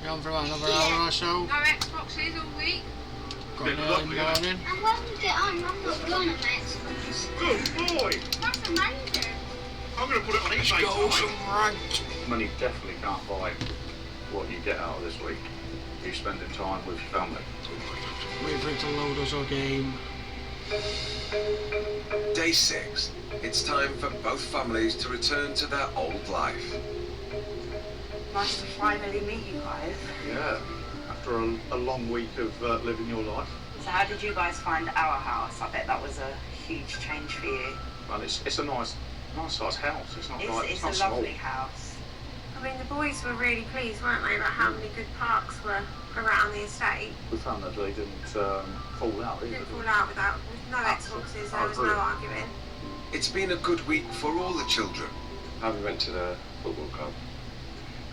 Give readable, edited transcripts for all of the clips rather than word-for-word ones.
You're on for about another hour or so. No Xboxes all week. Got an early morning. And when we get home, I'm not going on Xbox. Good boy! That's amazing. I'm going to put it on Let's eBay go tonight. some ranked. Money definitely can't buy what you get out of this week. You spending time with your family. Wait for it to load us our game. Day 6. It's time for both families to return to their old life. Nice to finally meet you guys. Yeah, after a long week of living your life. So how did you guys find our house? I bet that was a huge change for you. Well, it's a nice size house. It's not like It's not a small. lovely house. I mean, the boys were really pleased, weren't they, about how many good parks were around the estate. We found that they didn't fall out either. Didn't fall out with no Xboxes, there was no arguing. It's been a good week for all the children. We went to the football club.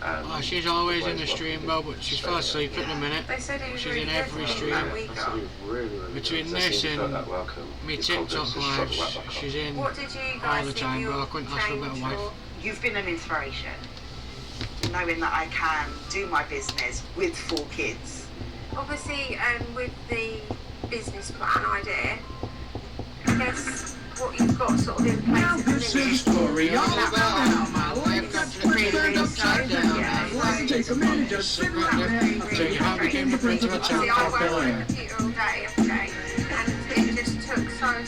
Oh, she's always in the stream, Bo, but she's fell asleep at the minute. They said it was She's really in good every for stream. that week I said off. he was really Between good. this Felt and that welcome. me Your TikTok confidence just shot lives, right back up. she's in What did you all guys the think time, your bro. I couldn't ask for a better change wife. or- You've been an inspiration. Knowing that I can do my business with 4 kids. Obviously, with the business plan idea, I guess what you've got sort of in place at the This is a minute. story all About about my life got turned upside down. Take a minute, just sit right there. Tell you how I became the prince of a town See, I called work Bel on the Air. computer all day, every day, and it just took so long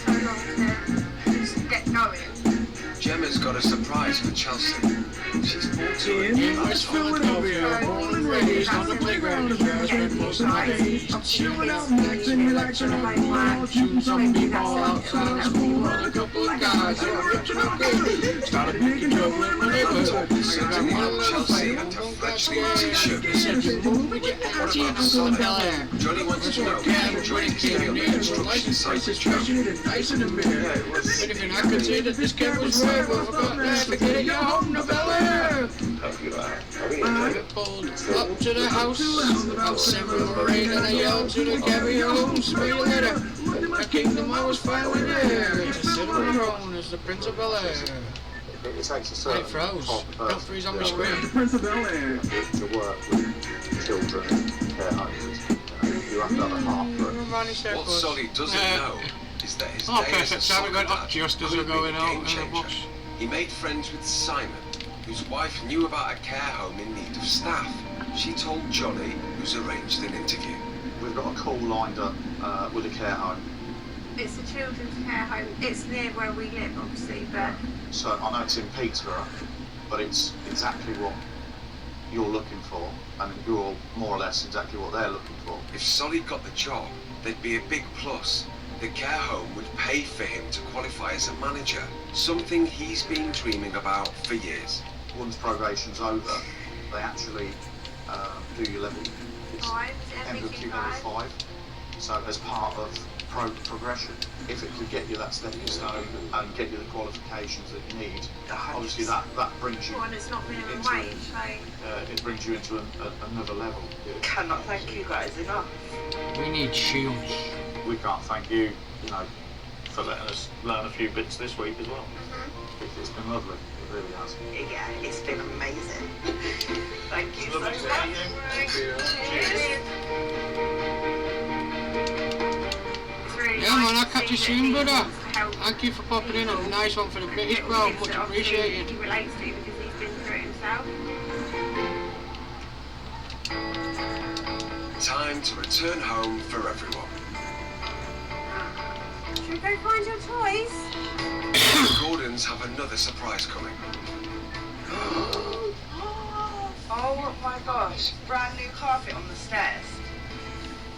to just get going. Gemma's got a surprise for Chelsea. She's bought to In her West Philadelphia, born and raised on the playground is where I spent most of my days. I'm chilling out, mixing, relaxing on the wall, shooting some people outside of school. Met a couple of guys that were rich and okay. Started making trouble in my neighborhood. I got one little Chelsea fight. and her fledgling t-shirt. They said you move with your attitude and go to Bel Air. Johnny wants to know if you enjoyed his new construction site with Joe. Passionate and nice in the mirror. But if you're not gonna say that this kid was rare, well, forgot that, to get you home to Bel Air. Help you out. I really enjoyed it. Pulled up to the house, about 7 or 8, and I yelled to the carrier home, spray a letter. A kingdom I was finally there, to sit on the throne as the Prince of Bel Air. It takes a I certain froze. type of Don't person freeze on to my be able screen. The Prince of Bel Air. to work with children in care homes. You have to have a heart for it. What Solly doesn't know is that his Oh, day as a perfect. So we got soccer up just dad as we're could have been going a out game in the changer. bus. He made friends with Simon, whose wife knew about a care home in need of staff. She told Johnny, who's arranged an interview. We've got a call lined up with a care home. It's a children's care home. It's near where we live, obviously, but So I know it's in Peterborough, but it's exactly what you're looking for, and you're more or less exactly what they're looking for. If Solly got the job, there'd be a big plus. The care home would pay for him to qualify as a manager, something he's been dreaming about for years. Once probation's over, they actually do your level. It's 5, MVQ MVQ level 5. So as part of progression, if it could get you that stepping stone and get you the qualifications that you need, obviously that brings you and it's not minimum into wage, so it brings you into another level. Cannot thank you guys enough. We need shields. We can't thank you, for letting us learn a few bits this week as well. It's been lovely, it really has. Yeah, it's been amazing. Thank you so much. Yeah, man, I'll catch you soon, brother. Thank you for popping in, and a nice one for the British, bro. Much appreciated. He relates to because he's been through it himself. Time to return home for everyone. Should we go find your toys? The Gordons have another surprise coming. Oh my gosh, brand new carpet on the stairs.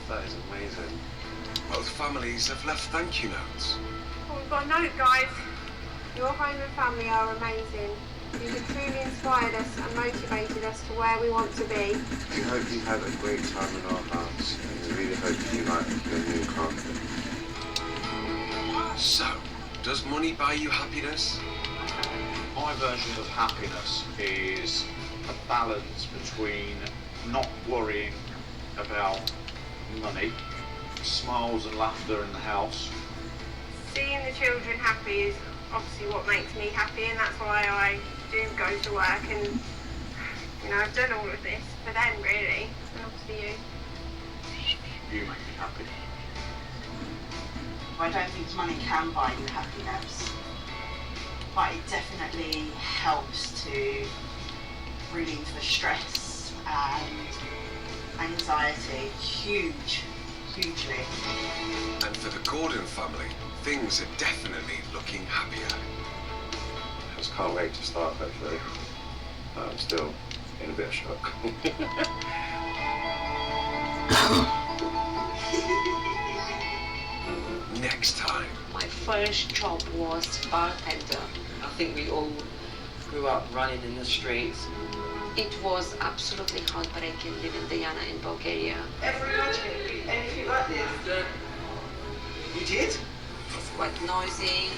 That is amazing. Both families have left thank you notes. Oh, we've got a note, guys. Your home and family are amazing. You have truly inspired us and motivated us to where we want to be. We hope you had a great time in our house, and we really hope you like your new carpet. So, does money buy you happiness? My version of happiness is a balance between not worrying about money, smiles and laughter in the house. Seeing the children happy is obviously what makes me happy, and that's why I do go to work, and I've done all of this for them, really. You make me happy. I don't think money can buy you happiness, but it definitely helps to relieve the stress and anxiety. Hugely. And for the Gordon family, things are definitely looking happier. I just can't wait to start, hopefully. I'm still in a bit of shock. Next time. My first job was bartender. I think we all grew up running in the streets. It was absolutely heartbreaking living Diana in Bulgaria. Ever imagine anything like this? You did? It's quite noisy.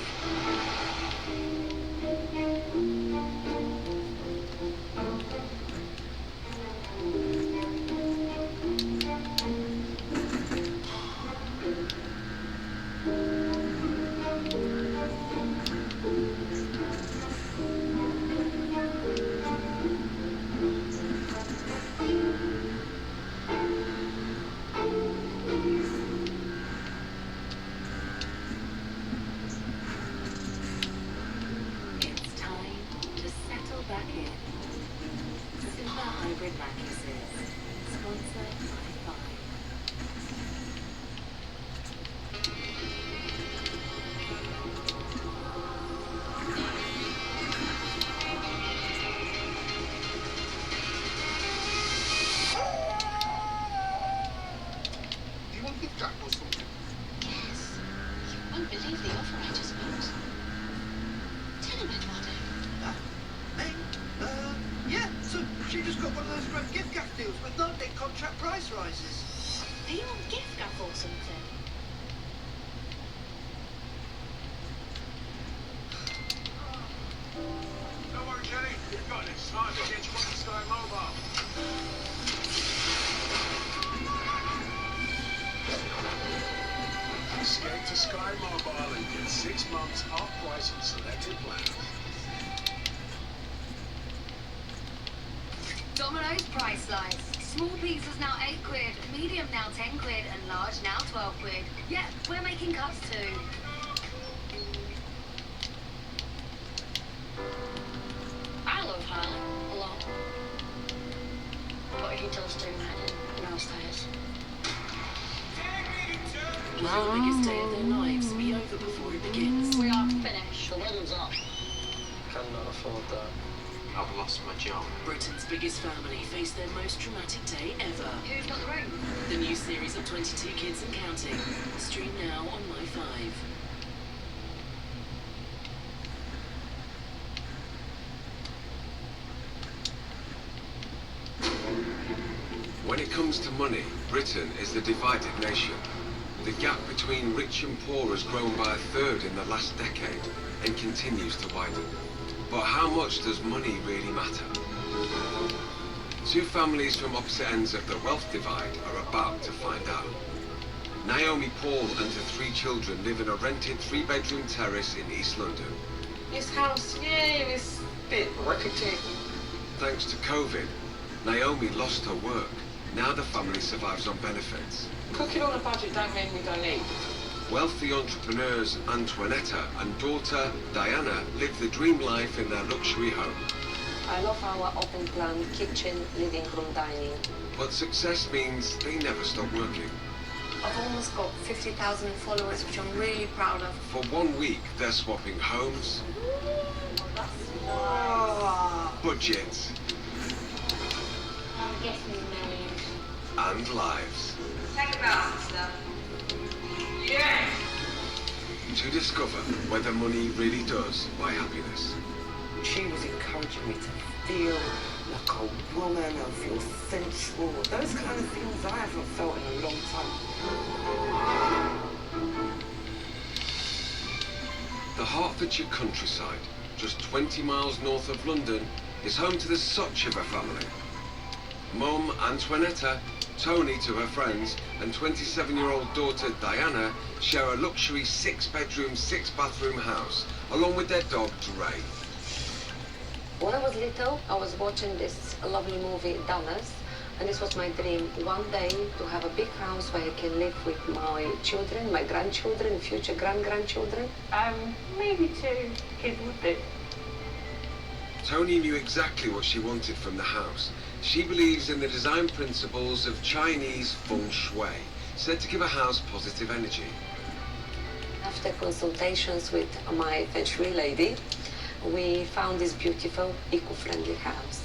Escape to Sky Mobile and get 6 months half price on selected plans. Domino's price slice. Small pizzas now £8, medium now £10, and large now £12. Yep, we're making cuts too. I love Harley a lot. But he does do mad downstairs. Will the biggest day of their lives be over before it begins? We are finished. The wedding's up. Cannot afford that. I've lost my job. Britain's biggest family face their most traumatic day ever. Who's got the ring? The new series of 22 Kids and Counting. Stream now on My 5. When it comes to money, Britain is the divided nation. The gap between rich and poor has grown by a third in the last decade and continues to widen. But how much does money really matter? Two families from opposite ends of the wealth divide are about to find out. Naomi Paul and her 3 children live in a rented 3-bedroom terrace in East London. This house, yeah, it's a bit rickety. Thanks to COVID, Naomi lost her work. Now the family survives on benefits. Cooking on a budget don't mean we don't eat. Wealthy entrepreneurs Antoinetta and daughter Diana live the dream life in their luxury home. I love our open plan kitchen, living room, dining. But success means they never stop working. I've almost got 50,000 followers, which I'm really proud of. For 1 week, they're swapping homes, budgets, I'm getting married. and lives. Take a bow, sister. Yeah! To discover whether money really does buy happiness. She was encouraging me to feel like a woman and feel sensual. Those kind of things I haven't felt in a long time. The Hertfordshire countryside, just 20 miles north of London, is home to the Suchover family. Mum Antoinetta, Tony to her friends, and 27-year-old daughter Diana share a luxury 6-bedroom, 6-bathroom house, along with their dog Dre. When I was little, I was watching this lovely movie, Damas, And this was my dream, one day to have a big house where I can live with my children, my grandchildren, future grandchildren. Maybe 2 kids would do. Tony knew exactly what she wanted from the house. She believes in the design principles of Chinese feng shui, said to give a house positive energy. After consultations with my feng shui lady, we found this beautiful, eco-friendly house.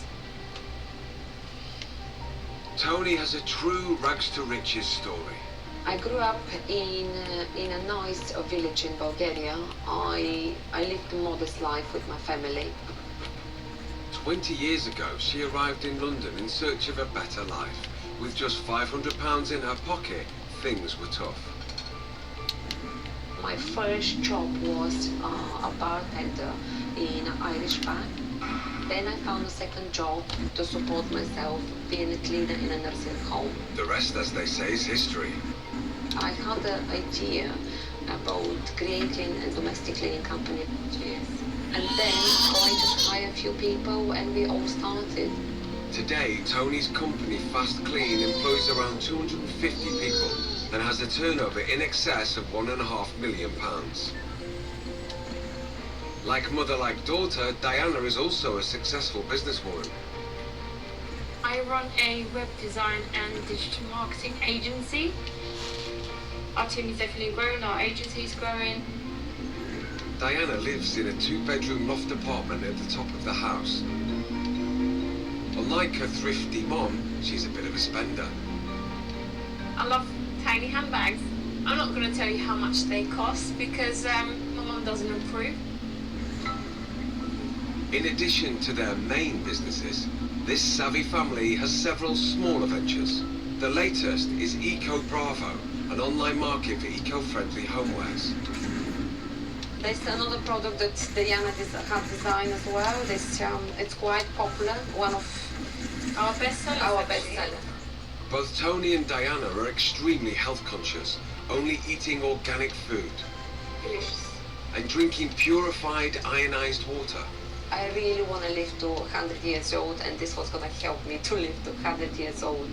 Tony has a true rags to riches story. I grew up in a nice village in Bulgaria. I lived a modest life with my family. 20 years ago, she arrived in London in search of a better life. With just £500 in her pocket, things were tough. My first job was a bartender in an Irish bar. Then I found a second job to support myself, being a cleaner in a nursing home. The rest, as they say, is history. I had the idea about creating a domestic cleaning company. And then I just hired a few people and we all started. Today, Tony's company, Fast Clean, employs around 250 people and has a turnover in excess of £1.5 million. Like mother, like daughter, Diana is also a successful businesswoman. I run a web design and digital marketing agency. Our team is definitely growing, our agency is growing. Diana lives in a 2-bedroom loft apartment at the top of the house. Unlike her thrifty mom, she's a bit of a spender. I love tiny handbags. I'm not going to tell you how much they cost because my mum doesn't approve. In addition to their main businesses, this savvy family has several smaller ventures. The latest is Eco Bravo, an online market for eco-friendly homewares. There's another product that Diana had designed as well. It's quite popular, one of our bestsellers. Both Tony and Diana are extremely health conscious, only eating organic food. Delicious. And drinking purified ionized water. I really want to live to 100 years old, and this was going to help me to live to 100 years old.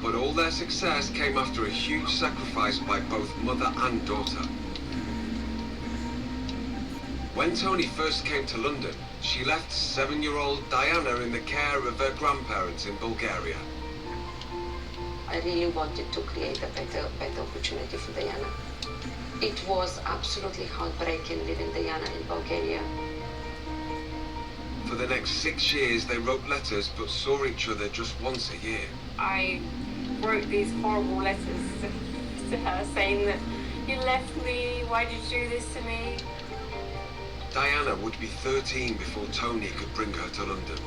But all their success came after a huge sacrifice by both mother and daughter. When Tony first came to London, she left 7-year-old Diana in the care of her grandparents in Bulgaria. I really wanted to create a better opportunity for Diana. It was absolutely heartbreaking leaving Diana in Bulgaria. For the next 6 years, they wrote letters but saw each other just once a year. I wrote these horrible letters to her saying that you left me, why did you do this to me? Diana would be 13 before Tony could bring her to London.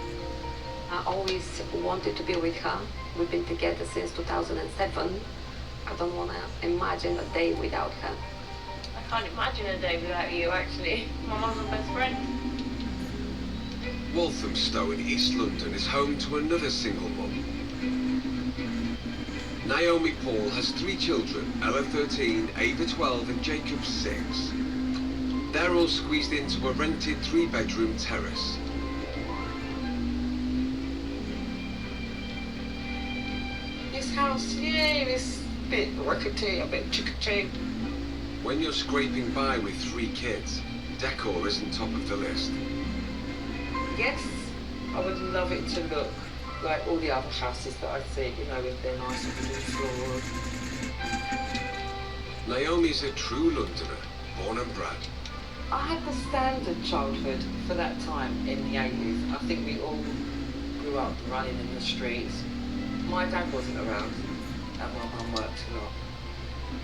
I always wanted to be with her. We've been together since 2007. I don't want to imagine a day without her. I can't imagine a day without you, actually. My mum's my best friend. Walthamstow in East London is home to another single mum. Naomi Paul has 3 children, Ella 13, Ava 12 and Jacob 6. They're all squeezed into a rented 3-bedroom terrace. This house, yeah, it's a bit rickety, a bit chickadee. When you're scraping by with 3 kids, decor isn't top of the list. Yes, I would love it to look like all the other houses that I see, you know, with their nice wooden floors. Naomi's a true Londoner, born and bred. I had the standard childhood for that time in the 80s. I think we all grew up running in the streets. My dad wasn't around, and my mum worked a lot.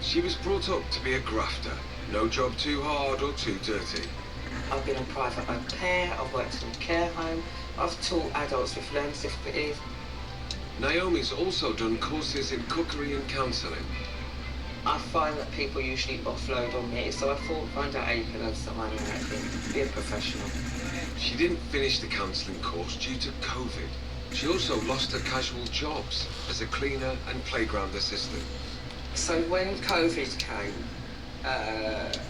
She was brought up to be a grafter. No job too hard or too dirty. I've been on private au pair, I've worked in a care home, I've taught adults with learning difficulties. Naomi's also done courses in cookery and counselling. I find that people usually offload on me, so I thought, find out how you can earn some money out of it, be a professional. She didn't finish the counselling course due to COVID. She also lost her casual jobs as a cleaner and playground assistant. So when COVID came,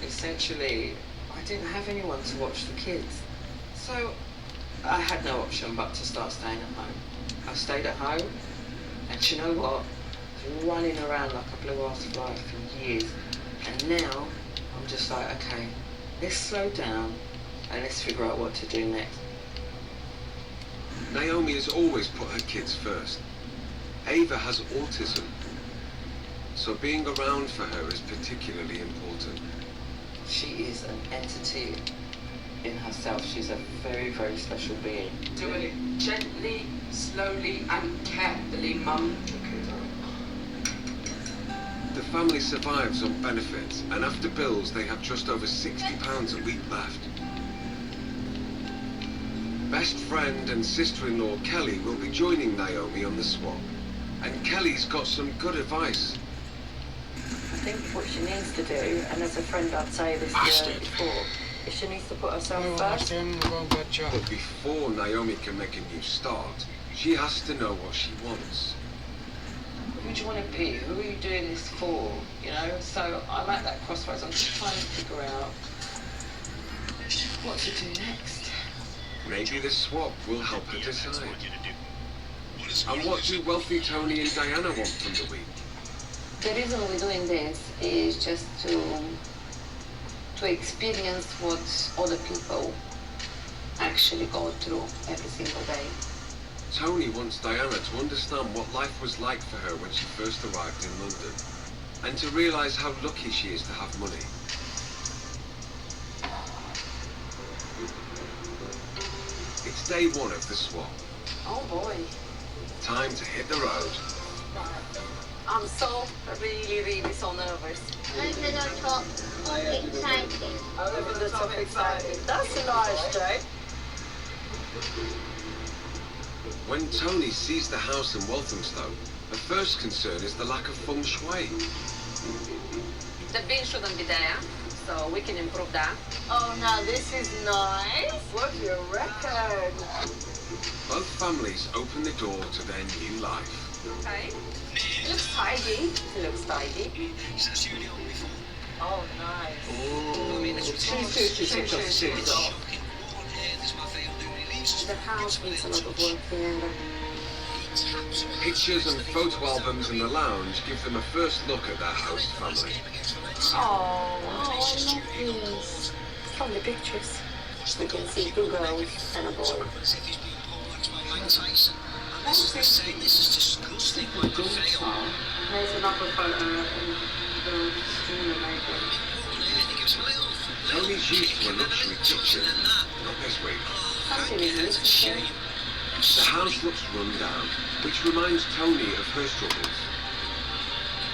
essentially, I didn't have anyone to watch the kids. So I had no option but to start staying at home. I stayed at home, And you know what? I was running around like a blue-ass fly for years. And now, I'm just like, okay, let's slow down and let's figure out what to do next. Naomi has always put her kids first. Ava has autism, so being around for her is particularly important. She is an entity in herself. She's a very, very special being. Doing it gently, slowly and carefully, Mum. The family survives on benefits, and after bills they have just over £60 a week left. Best friend and sister-in-law Kelly will be joining Naomi on the swap, and Kelly's got some good advice. I think what she needs to do, and as a friend I'd say this to her before, is she needs to put herself first. But before Naomi can make a new start, she has to know what she wants. Who do you want to be? Who are you doing this for? You know, so I like that crossroads. I'm just trying to figure out what to do next. Maybe the swap will help her decide. And what do wealthy Tony and Diana want from the week? The reason we're doing this is just to experience what other people actually go through every single day. Tony wants Diana to understand what life was like for her when she first arrived in London, and to realise how lucky she is to have money. It's day one of the swap. Oh boy. Time to hit the road. I'm so really so nervous. Over the top, exciting. Over the top exciting. That's nice, Jay. When Tony sees the house in Walthamstow, her first concern is the lack of feng shui. The bin shouldn't be there, so we can improve that. Oh, now this is nice. What do you reckon? Both families open the door to their new life. Okay. It looks tidy. It looks tidy. Oh, nice. The house needs a lot of work here. Pictures and photo albums in the lounge give them a first look at their host family. Oh, I love this. From the pictures, we can see two girls and a boy. There's another photo in the streamer making. Tony's used to a luxury kitchen, not this week. Something is missing. The house looks run down, which reminds Tony of her struggles.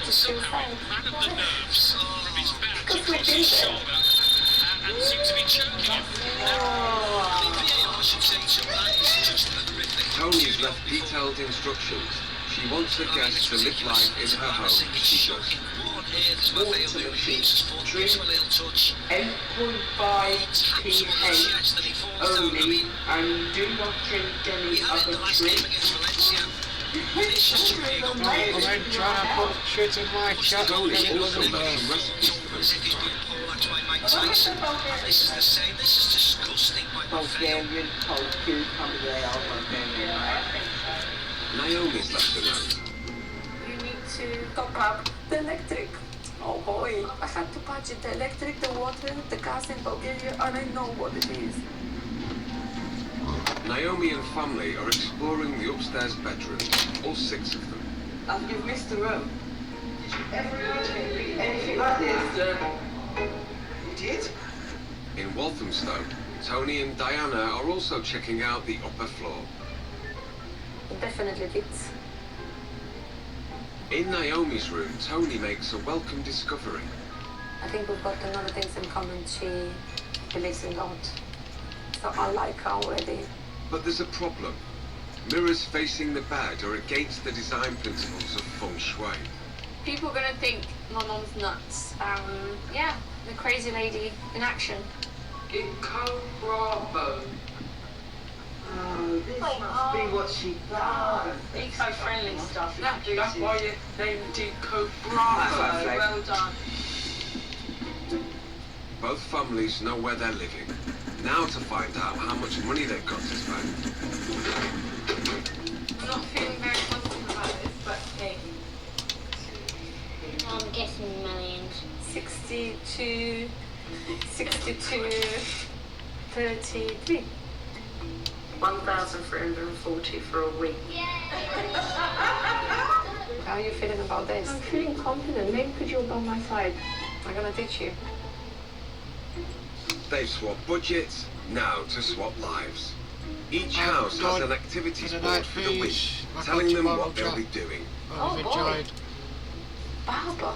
Just feel safe. Because we've been there. And seem to be choking him. Tony's left detailed instructions. She wants the guests to live life in her home as she does. Water machine, drink 8.5 pH only, and do not drink any other drinks. I'm trying to put shit in my shot and it doesn't work. Bulgarian cold cucumber, they are Bulgarian, right? Naomi's left alone. You need to top up the electric. Oh boy, I had to budget the electric, the water, the gas in Bulgaria, and I know what it is. Naomi and family are exploring the upstairs bedrooms, all 6 of them. You've missed the room. Did you ever imagine anything like this? You did? In Walthamstow, Tony and Diana are also checking out the upper floor. It definitely fits. In Naomi's room, Tony makes a welcome discovery. I think we've got another things in common. She believes in God. So I like her already. But there's a problem. Mirrors facing the bed are against the design principles of feng shui. People are gonna think my mom's nuts. Yeah, the crazy lady in action. Bravo. Oh, this must be what she does. Eco-friendly stuff. That's why you named it Bravo. Well done. Both families know where they're living. Now to find out how much money they've got to spend. I'm not feeling very confident about this, but 62, 62, 33. 1,340 for a week. How are you feeling about this? I'm feeling confident. Maybe because you're by my side. I'm gonna teach you. They've swapped budgets, now to swap lives. Each house has an activities board for the week, telling them what they'll be doing. Oh boy. Barbara.